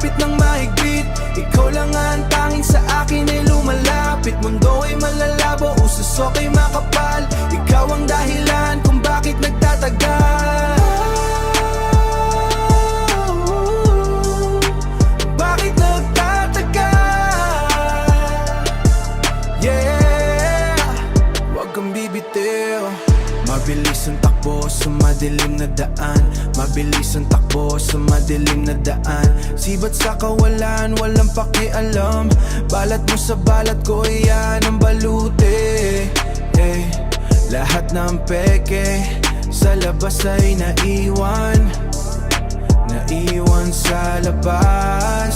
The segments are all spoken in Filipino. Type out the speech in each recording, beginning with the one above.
kapit ng mahigpit. Ikaw lang ang tanging sa akin ay lumalapit. Mundo ay malalabo, usos oka'y makapal. Ikaw ang dahilan kung bakit nagtatagal. Bakit nagtatagal? Yeah, wag kang bibitiw. Mabilis ang takbo sa madilim na daan. Mabilis ang takbo sa madilim na daan. Sibat sa kawalan, walang pakialam. Balat mo sa balat ko, yan ang baluti. Lahat ng peke sa labas ay naiwan. Naiwan sa labas.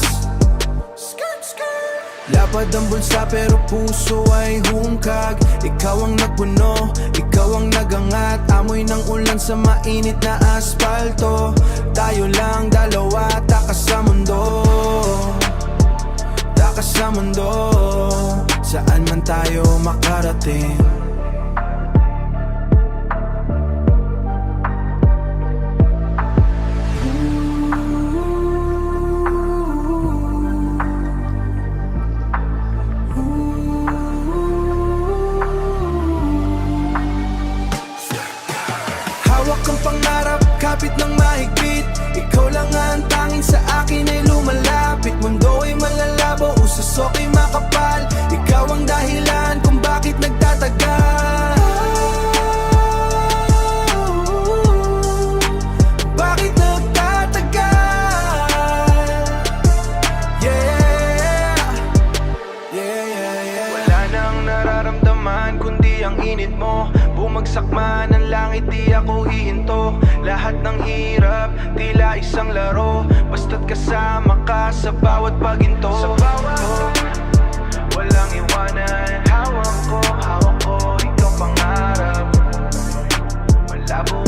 Lapad ang bulsa pero puso ay hungkag. Ikaw ang nagpuno, ikaw ang nagangat. Amoy ng ulan sa mainit na asfalto. Tayo lang dalawa, takas sa mundo. Takas sa mundo. Saan man tayo makarating. Hawak ang pangarap, kapit ng mahigpit. Ikaw lang ang tanging sa akin ay lumalapit. Mundo ay malalabo, usos oka'y makapal. Ikaw ang dahilan kung bakit nagtatagal. Bakit nagtatagal? Yeah, yeah, yeah, yeah. Wala nang nararamdaman kundi ang init mo. Bumagsak man ang langit, di ako hihinto. Lahat ng hirap, tila isang laro. Basta't kasama ka sa bawat paginto. Sa bawat walang iwanan. Hawak ko, ikaw pangarap. Malabo